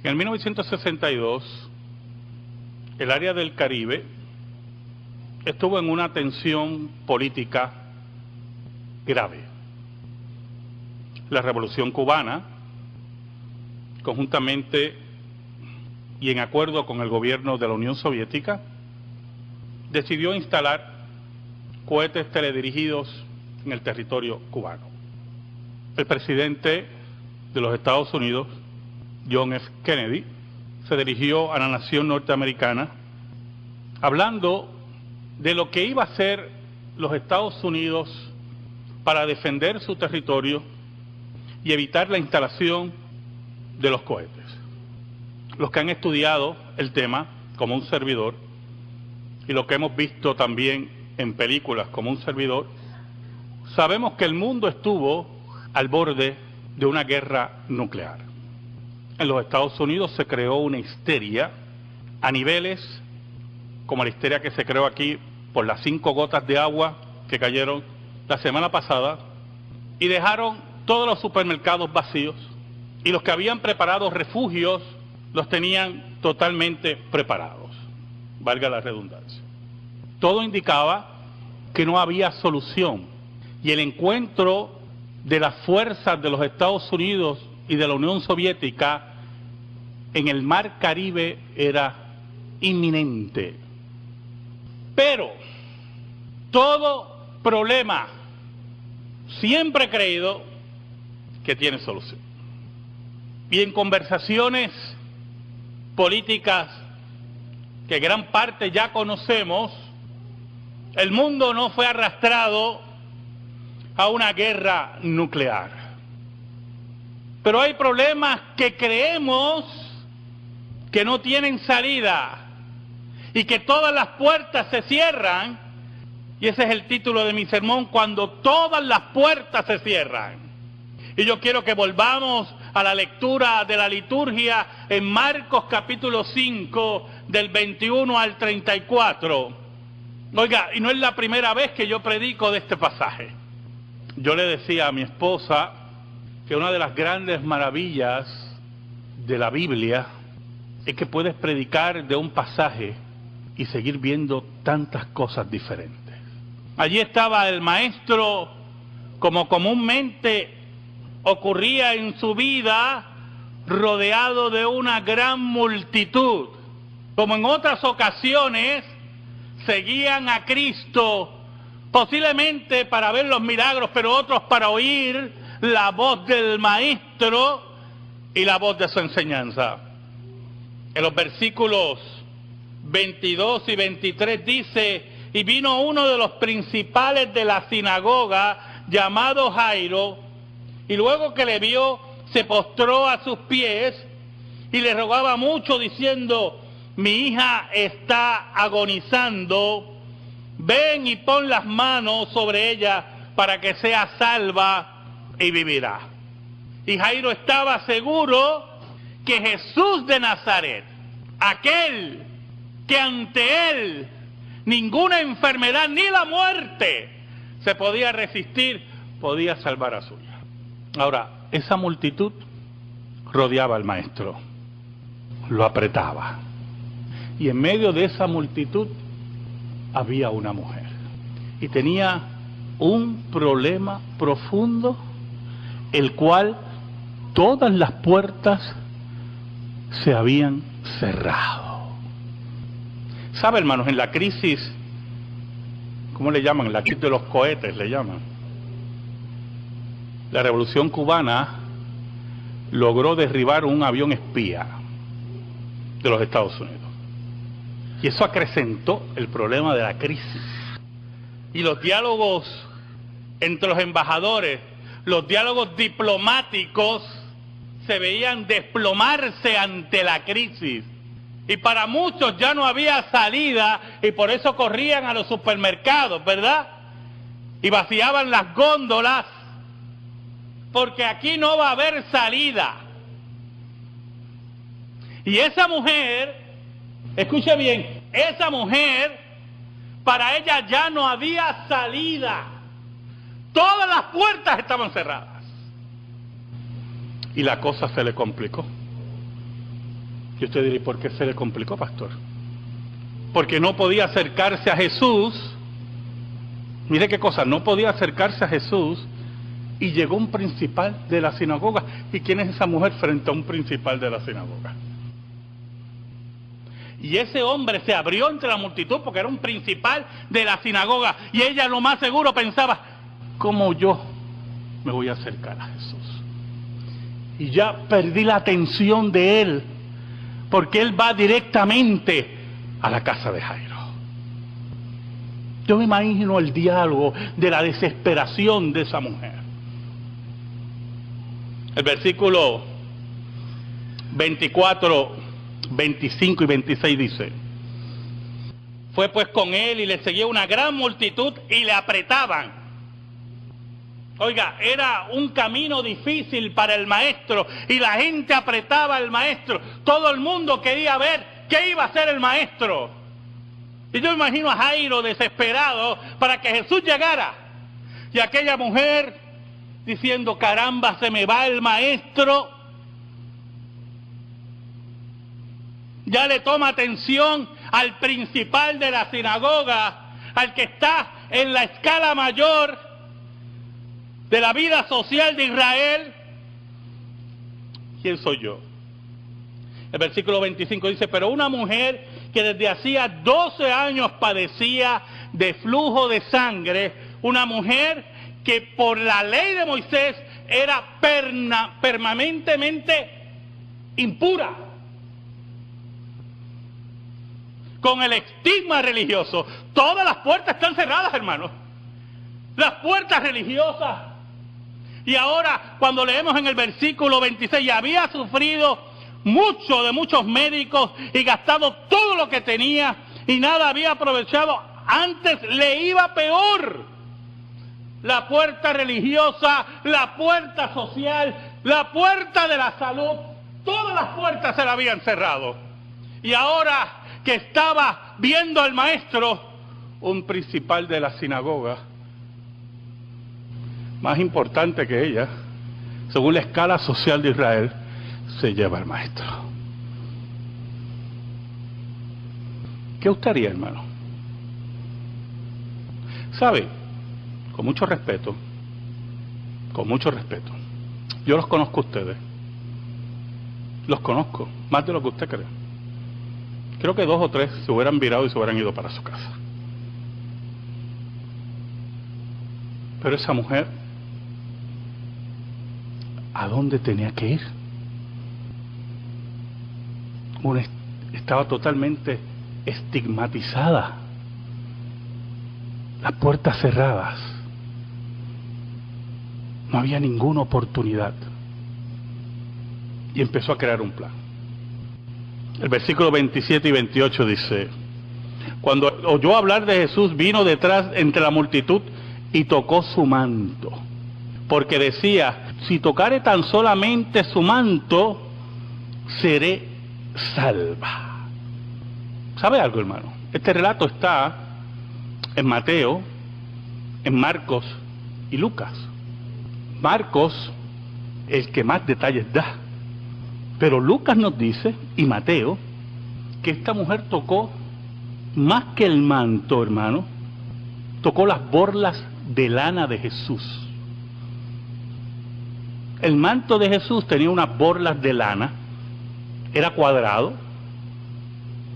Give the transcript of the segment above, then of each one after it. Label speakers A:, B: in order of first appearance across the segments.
A: En el 1962, el área del Caribe estuvo en una tensión política grave. La Revolución Cubana, conjuntamente y en acuerdo con el gobierno de la Unión Soviética, decidió instalar cohetes teledirigidos en el territorio cubano. El presidente de los Estados Unidos, John F. Kennedy, se dirigió a la nación norteamericana hablando de lo que iba a hacer los Estados Unidos para defender su territorio y evitar la instalación de los cohetes. Los que han estudiado el tema, como un servidor, y lo que hemos visto también en películas como un servidor, sabemos que el mundo estuvo al borde de una guerra nuclear. En los Estados Unidos se creó una histeria a niveles como la histeria que se creó aquí por las 5 gotas de agua que cayeron la semana pasada y dejaron todos los supermercados vacíos, y los que habían preparado refugios los tenían totalmente preparados, valga la redundancia. Todo indicaba que no había solución, y el encuentro de las fuerzas de los Estados Unidos y de la Unión Soviética en el Mar Caribe era inminente. Pero todo problema siempre he creído que tiene solución. Y en conversaciones políticas que gran parte ya conocemos, el mundo no fue arrastrado a una guerra nuclear. Pero hay problemas que creemos que no tienen salida y que todas las puertas se cierran, y ese es el título de mi sermón: cuando todas las puertas se cierran. Y yo quiero que volvamos a la lectura de la liturgia en Marcos capítulo 5, del 21 al 34. Oiga, y no es la primera vez que yo predico de este pasaje. Yo le decía a mi esposa que una de las grandes maravillas de la Biblia es que puedes predicar de un pasaje y seguir viendo tantas cosas diferentes. Allí estaba el maestro, como comúnmente ocurría en su vida, rodeado de una gran multitud. Como en otras ocasiones, seguían a Cristo, posiblemente para ver los milagros, pero otros para oír la voz del maestro y la voz de su enseñanza. En los versículos 22 y 23 dice: y vino uno de los principales de la sinagoga, llamado Jairo, y luego que le vio, se postró a sus pies y le rogaba mucho, diciendo: mi hija está agonizando, ven y pon las manos sobre ella para que sea salva y vivirá. Y Jairo estaba seguro que Jesús de Nazaret, aquel que ante él ninguna enfermedad ni la muerte se podía resistir, podía salvar a su hija. Ahora, esa multitud rodeaba al maestro, lo apretaba, y en medio de esa multitud había una mujer, y tenía un problema profundo, el cual todas las puertas se habían cerrado. ¿Sabe, hermanos? En la crisis, ¿cómo le llaman? La crisis de los cohetes le llaman. La Revolución Cubana logró derribar un avión espía de los Estados Unidos. Y eso acrecentó el problema de la crisis. Y los diálogos entre los embajadores, los diálogos diplomáticos, se veían desplomarse ante la crisis. Y para muchos ya no había salida, y por eso corrían a los supermercados, ¿verdad? Y vaciaban las góndolas, porque aquí no va a haber salida. Y esa mujer, escuche bien, esa mujer, para ella ya no había salida. Todas las puertas estaban cerradas. Y la cosa se le complicó. Y usted dirá, ¿y por qué se le complicó, pastor? Porque no podía acercarse a Jesús. Mire qué cosa, no podía acercarse a Jesús y llegó un principal de la sinagoga. ¿Y quién es esa mujer frente a un principal de la sinagoga? Y ese hombre se abrió entre la multitud porque era un principal de la sinagoga. Y ella lo más seguro pensaba, ¿cómo yo me voy a acercar a Jesús? Y ya perdí la atención de él, porque él va directamente a la casa de Jairo. Yo me imagino el diálogo de la desesperación de esa mujer. El versículo 24, 25 y 26 dice: fue pues con él y le seguía una gran multitud y le apretaban. Oiga, era un camino difícil para el maestro y la gente apretaba al maestro. Todo el mundo quería ver qué iba a hacer el maestro. Y yo imagino a Jairo desesperado para que Jesús llegara. Y aquella mujer diciendo, caramba, se me va el maestro. Ya le toma atención al principal de la sinagoga, al que está en la escala mayor de la vida social de Israel. ¿Quién soy yo? El versículo 25 dice, pero una mujer que desde hacía 12 años padecía de flujo de sangre, una mujer que por la ley de Moisés era permanentemente impura, con el estigma religioso. Todas las puertas están cerradas, hermanos. Las puertas religiosas. Y ahora, cuando leemos en el versículo 26, ya había sufrido mucho de muchos médicos y gastado todo lo que tenía y nada había aprovechado. Antes le iba peor. La puerta religiosa, la puerta social, la puerta de la salud, todas las puertas se la habían cerrado. Y ahora que estaba viendo al maestro, un principal de la sinagoga, más importante que ella, según la escala social de Israel, se lleva al maestro. ¿Qué usted haría, hermano? ¿Sabe? Con mucho respeto, yo los conozco a ustedes, los conozco, más de lo que usted cree. Creo que 2 o 3 se hubieran virado y se hubieran ido para su casa. Pero esa mujer, ¿a dónde tenía que ir? Estaba totalmente estigmatizada, las puertas cerradas, no había ninguna oportunidad. Y empezó a crear un plan. El versículo 27 y 28 dice, cuando oyó hablar de Jesús, vino detrás entre la multitud y tocó su manto, porque decía, si tocare tan solamente su manto, seré salva. ¿Sabe algo, hermano? Este relato está en Mateo, en Marcos y Lucas. Marcos, el que más detalles da, pero Lucas nos dice, y Mateo, que esta mujer tocó más que el manto, hermano, tocó las borlas de lana de Jesús. El manto de Jesús tenía unas borlas de lana, era cuadrado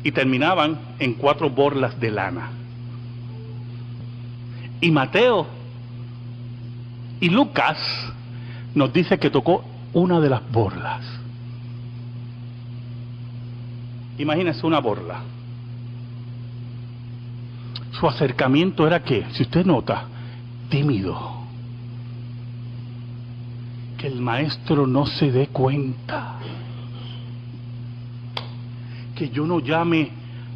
A: y terminaban en 4 borlas de lana. Y Mateo y Lucas nos dice que tocó una de las borlas. Imagínese una borla. Su acercamiento era ¿qué? Si usted nota, tímido. Que el maestro no se dé cuenta. Que yo no llame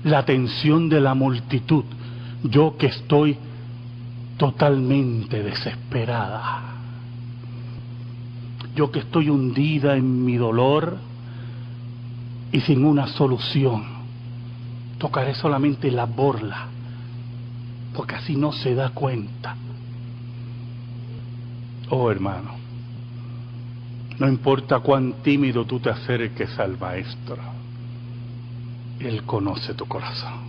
A: la atención de la multitud. Yo que estoy totalmente desesperada. Yo que estoy hundida en mi dolor y sin una solución. Tocaré solamente la borla, porque así no se da cuenta. Oh, hermano, no importa cuán tímido tú te acerques al maestro, Él conoce tu corazón.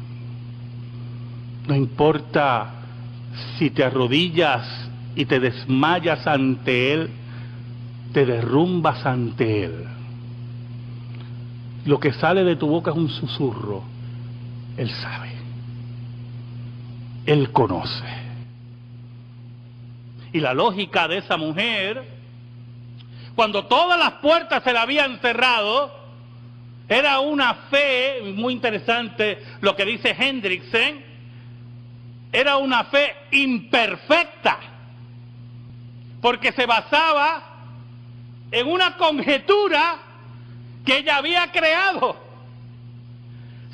A: No importa si te arrodillas y te desmayas ante Él, te derrumbas ante Él. Lo que sale de tu boca es un susurro. Él sabe. Él conoce. Y la lógica de esa mujer, cuando todas las puertas se la habían cerrado, era una fe, muy interesante lo que dice Hendrickson, era una fe imperfecta, porque se basaba en una conjetura que ella había creado.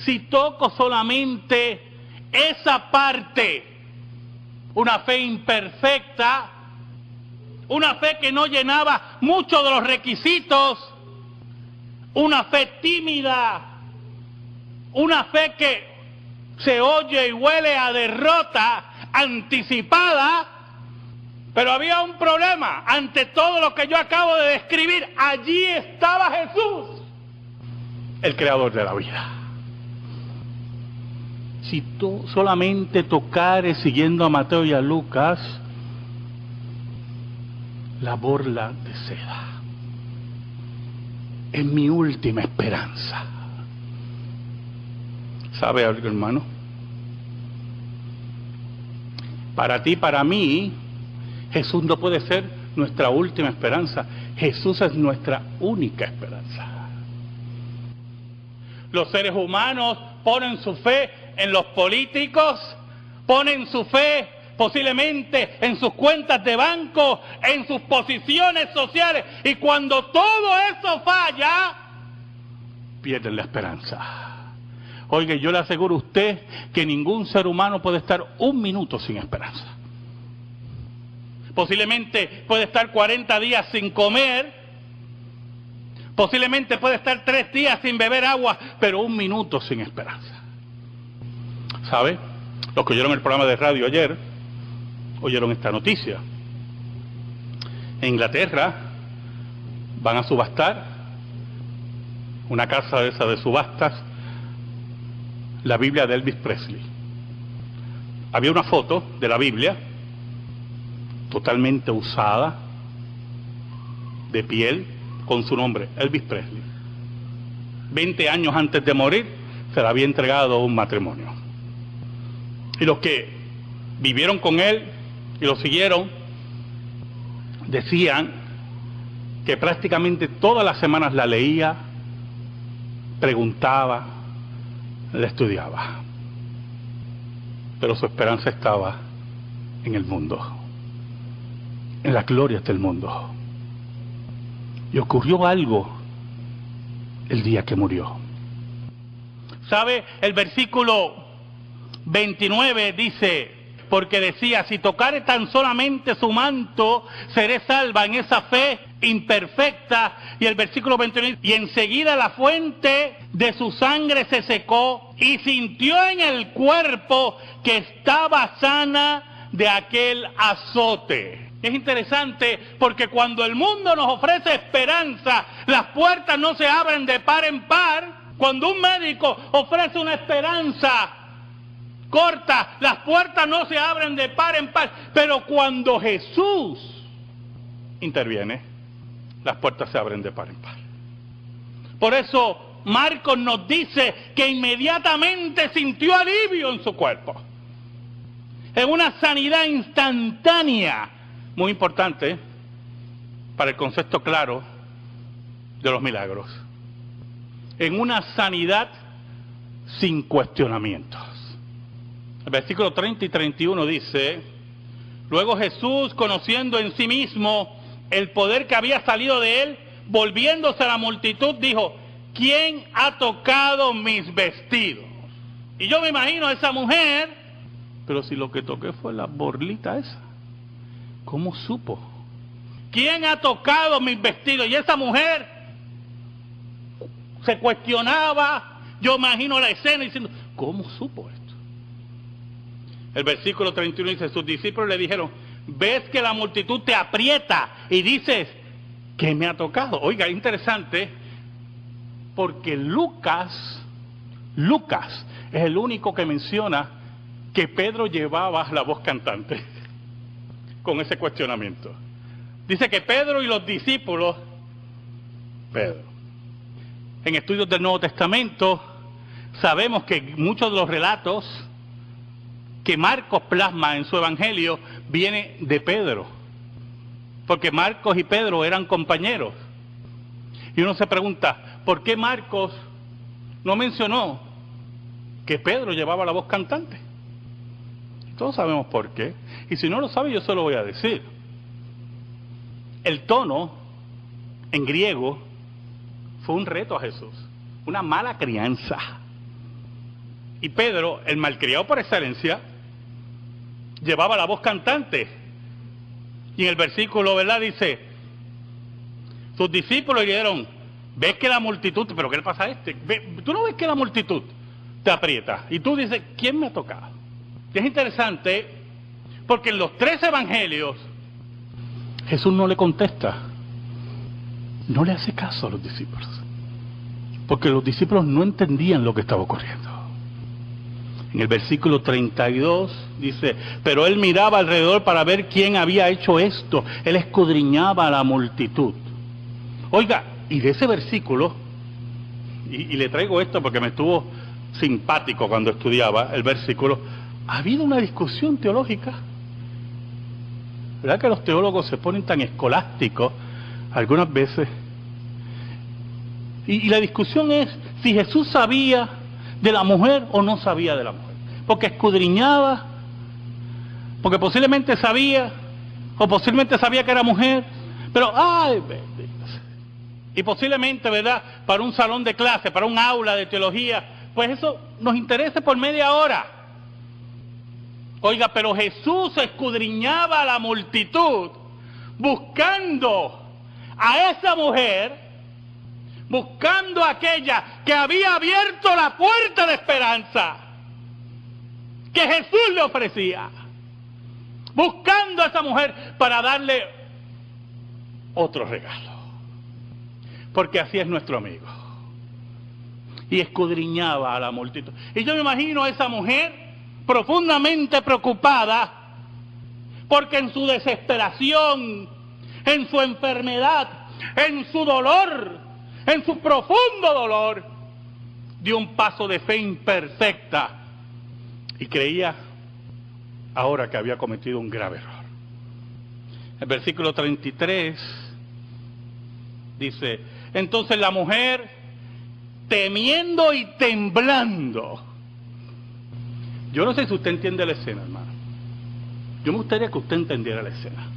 A: Si toco solamente esa parte, una fe imperfecta, una fe que no llenaba muchos de los requisitos, una fe tímida, una fe que se oye y huele a derrota anticipada. Pero había un problema. Ante todo lo que yo acabo de describir, allí estaba Jesús, el creador de la vida. Si tú solamente tocares, siguiendo a Mateo y a Lucas, la borla de seda, es mi última esperanza. ¿Sabe algo, hermano? Para ti, para mí, Jesús no puede ser nuestra última esperanza. Jesús es nuestra única esperanza. Los seres humanos ponen su fe en los políticos, ponen su fe posiblemente en sus cuentas de banco, en sus posiciones sociales, y cuando todo eso falla, pierden la esperanza. Oiga, yo le aseguro a usted que ningún ser humano puede estar un minuto sin esperanza. Posiblemente puede estar 40 días sin comer, posiblemente puede estar 3 días sin beber agua, pero un minuto sin esperanza. ¿Sabe? Los que oyeron el programa de radio ayer, oyeron esta noticia. En Inglaterra van a subastar, una casa de esas de subastas, la Biblia de Elvis Presley. Había una foto de la Biblia, totalmente usada, de piel, con su nombre, Elvis Presley. 20 años antes de morir, se la había entregado a un matrimonio. Y los que vivieron con él y lo siguieron, decían que prácticamente todas las semanas la leía, preguntaba, la estudiaba. Pero su esperanza estaba en el mundo, en las glorias del mundo. Y ocurrió algo el día que murió. ¿Sabe? El versículo 29 dice, porque decía, si tocare tan solamente su manto, seré salva, en esa fe imperfecta. Y el versículo 29, y enseguida la fuente de su sangre se secó, y sintió en el cuerpo que estaba sana de aquel azote. Es interesante porque cuando el mundo nos ofrece esperanza, las puertas no se abren de par en par. Cuando un médico ofrece una esperanza corta, las puertas no se abren de par en par. Pero cuando Jesús interviene, las puertas se abren de par en par. Por eso Marcos nos dice que inmediatamente sintió alivio en su cuerpo, en una sanidad instantánea, muy importante para el concepto claro de los milagros, en una sanidad sin cuestionamientos. El versículo 30 y 31 dice, luego Jesús, conociendo en sí mismo el poder que había salido de él, volviéndose a la multitud, dijo, ¿quién ha tocado mis vestidos? Y yo me imagino a esa mujer, pero si lo que toqué fue la borlita esa, ¿cómo supo? ¿Quién ha tocado mis vestidos? Y esa mujer se cuestionaba, yo imagino la escena diciendo, ¿cómo supo esto? El versículo 31 dice, sus discípulos le dijeron, ves que la multitud te aprieta y dices, ¿qué me ha tocado? Oiga, interesante, porque Lucas Lucas es el único que menciona que Pedro llevaba la voz cantante con ese cuestionamiento. Dice que Pedro y los discípulos, en estudios del Nuevo Testamento, sabemos que muchos de los relatos que Marcos plasma en su evangelio vienen de Pedro, porque Marcos y Pedro eran compañeros. Y uno se pregunta, ¿por qué Marcos no mencionó que Pedro llevaba la voz cantante? Todos sabemos por qué. Y si no lo sabe, yo se lo voy a decir. El tono en griego fue un reto a Jesús, una mala crianza. Y Pedro, el malcriado por excelencia, llevaba la voz cantante. Y en el versículo, ¿verdad? Dice, sus discípulos le dijeron, ¿ves que la multitud, pero qué le pasa a este? ¿Tú no ves que la multitud te aprieta? Y tú dices, ¿quién me ha tocado? Y es interesante, porque en los 3 evangelios, Jesús no le contesta, no le hace caso a los discípulos, porque los discípulos no entendían lo que estaba ocurriendo. En el versículo 32 dice, pero él miraba alrededor para ver quién había hecho esto. Él escudriñaba a la multitud. Oiga, y de ese versículo, y le traigo esto porque me estuvo simpático cuando estudiaba el versículo, ha habido una discusión teológica. ¿Verdad que los teólogos se ponen tan escolásticos algunas veces? Y la discusión es si Jesús sabía de la mujer o no sabía de la mujer. Porque escudriñaba, porque posiblemente sabía, o posiblemente sabía que era mujer, pero, y posiblemente, ¿verdad?, para un salón de clase, para un aula de teología, pues eso nos interesa por media hora. Oiga, pero Jesús escudriñaba a la multitud, buscando a esa mujer, buscando a aquella que había abierto la puerta de esperanza que Jesús le ofrecía, buscando a esa mujer para darle otro regalo, porque así es nuestro amigo. Y escudriñaba a la multitud. Y yo me imagino a esa mujer profundamente preocupada, porque en su desesperación, en su enfermedad, en su dolor, en su profundo dolor, dio un paso de fe imperfecta y creía ahora que había cometido un grave error. El versículo 33 dice, entonces la mujer, temiendo y temblando. Yo no sé si usted entiende la escena, hermano. Yo me gustaría que usted entendiera la escena.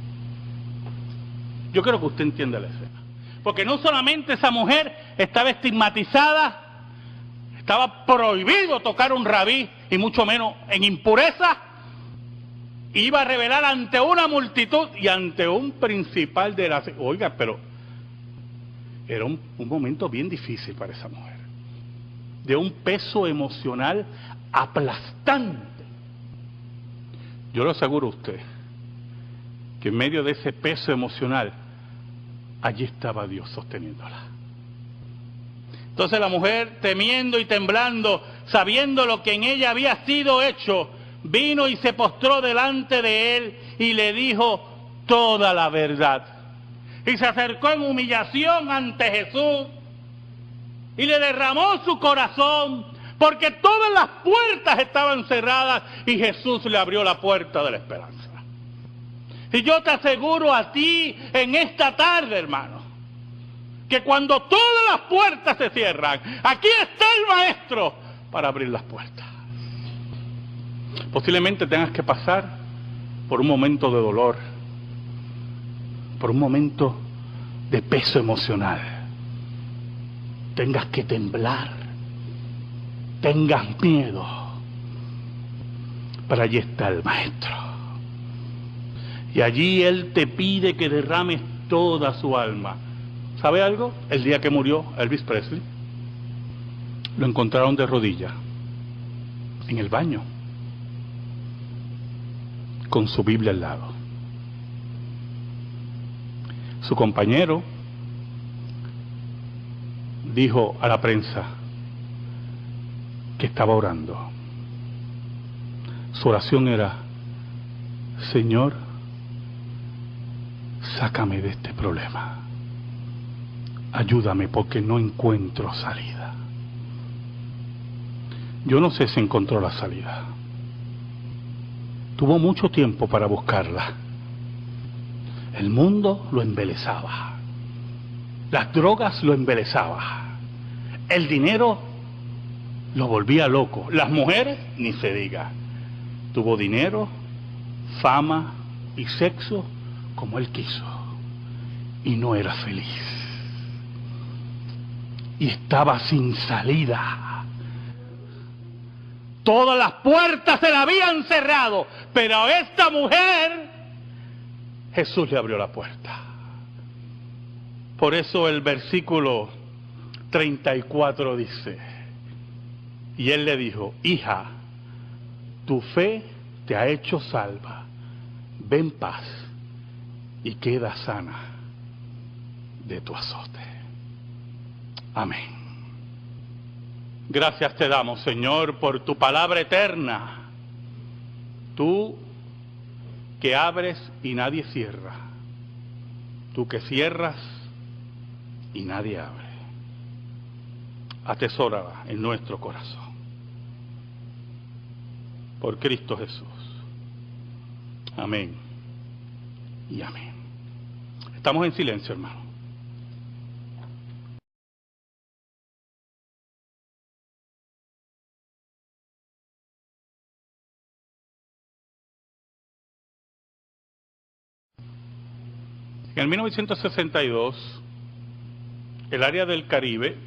A: Yo quiero que usted entienda la escena. Porque no solamente esa mujer estaba estigmatizada, estaba prohibido tocar un rabí, y mucho menos en impureza, iba a revelar ante una multitud y ante un principal de la... Oiga, pero era un momento bien difícil para esa mujer, de un peso emocional aplastante. Yo le aseguro a usted que en medio de ese peso emocional, allí estaba Dios sosteniéndola. Entonces la mujer, temiendo y temblando, sabiendo lo que en ella había sido hecho, vino y se postró delante de él y le dijo toda la verdad. Y se acercó en humillación ante Jesús y le derramó su corazón, porque todas las puertas estaban cerradas y Jesús le abrió la puerta de la esperanza. Y yo te aseguro a ti en esta tarde, hermano, que cuando todas las puertas se cierran, aquí está el Maestro para abrir las puertas. Posiblemente tengas que pasar por un momento de dolor, por un momento de peso emocional. Tengas que temblar, tengas miedo, pero allí está el Maestro. Y allí Él te pide que derrames toda su alma. ¿Sabe algo? El día que murió Elvis Presley, lo encontraron de rodillas en el baño, con su Biblia al lado. Su compañero dijo a la prensa, que estaba orando. Su oración era: Señor, sácame de este problema. Ayúdame porque no encuentro salida. Yo no sé si encontró la salida. Tuvo mucho tiempo para buscarla. El mundo lo embelesaba. Las drogas lo embelesaban. El dinero lo volvía loco. Las mujeres, ni se diga. Tuvo dinero, fama y sexo como él quiso. Y no era feliz. Y estaba sin salida. Todas las puertas se la habían cerrado, pero a esta mujer Jesús le abrió la puerta. Por eso el versículo 34 dice: y él le dijo: hija, tu fe te ha hecho salva, ve en paz y queda sana de tu azote. Amén. Gracias te damos, Señor, por tu palabra eterna. Tú que abres y nadie cierra. Tú que cierras y nadie abre. Atesórala en nuestro corazón. Por Cristo Jesús. Amén y amén. Estamos en silencio, hermano. En 1962, el área del Caribe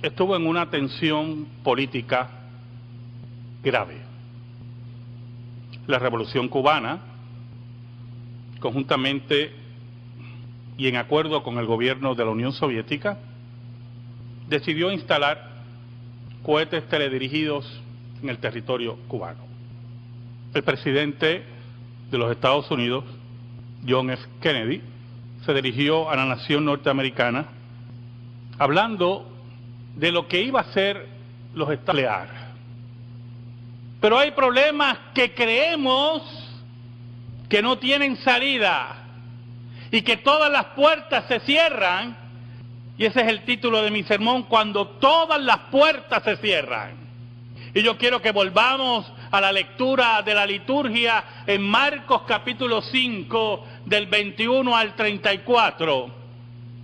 A: estuvo en una tensión política grave. La Revolución Cubana, conjuntamente y en acuerdo con el gobierno de la Unión Soviética, decidió instalar cohetes teledirigidos en el territorio cubano. El presidente de los Estados Unidos, John F. Kennedy, se dirigió a la nación norteamericana hablando de lo que iba a ser los Estados Unidos. Pero hay problemas que creemos que no tienen salida y que todas las puertas se cierran, y ese es el título de mi sermón: cuando todas las puertas se cierran. Y yo quiero que volvamos a la lectura de la liturgia en Marcos capítulo 5, del 21 al 34.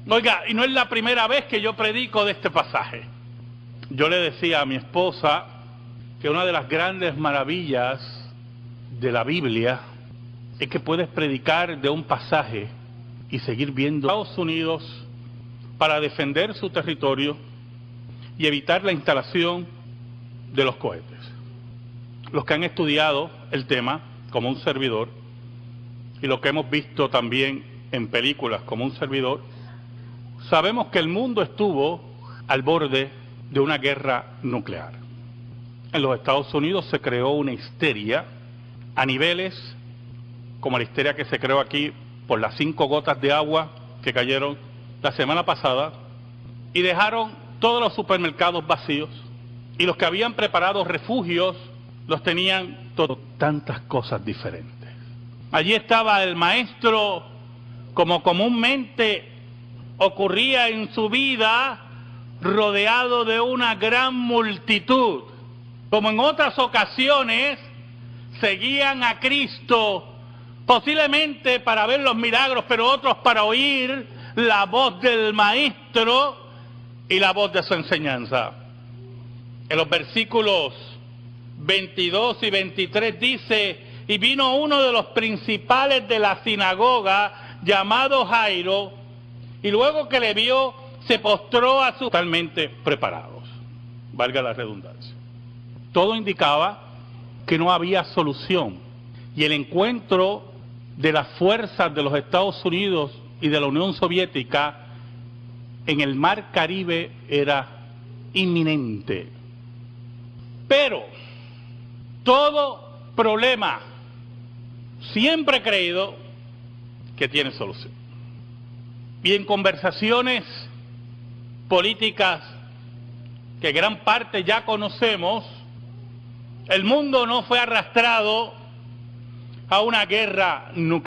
A: Oiga, y no es la primera vez que yo predico de este pasaje. Yo le decía a mi esposa que una de las grandes maravillas de la Biblia es que puedes predicar de un pasaje y seguir viendo Estados Unidos para defender su territorio y evitar la instalación de los cohetes. Los que han estudiado el tema, como un servidor, y lo que hemos visto también en películas como un servidor, sabemos que el mundo estuvo al borde de una guerra nuclear. En los Estados Unidos se creó una histeria a niveles como la histeria que se creó aquí por las 5 gotas de agua que cayeron la semana pasada y dejaron todos los supermercados vacíos, y los que habían preparado refugios los tenían tantas cosas diferentes. Allí estaba el maestro, como comúnmente ocurría en su vida, rodeado de una gran multitud. Como en otras ocasiones, seguían a Cristo, posiblemente para ver los milagros, pero otros para oír la voz del maestro y la voz de su enseñanza. En los versículos 22 y 23 dice: y vino uno de los principales de la sinagoga, llamado Jairo, y luego que le vio, se postró a sus totalmente preparados. Valga la redundancia. Todo indicaba que no había solución, y el encuentro de las fuerzas de los Estados Unidos y de la Unión Soviética en el Mar Caribe era inminente. Pero todo problema siempre he creído que tiene solución. Y en conversaciones políticas que gran parte ya conocemos, el mundo no fue arrastrado a una guerra nuclear.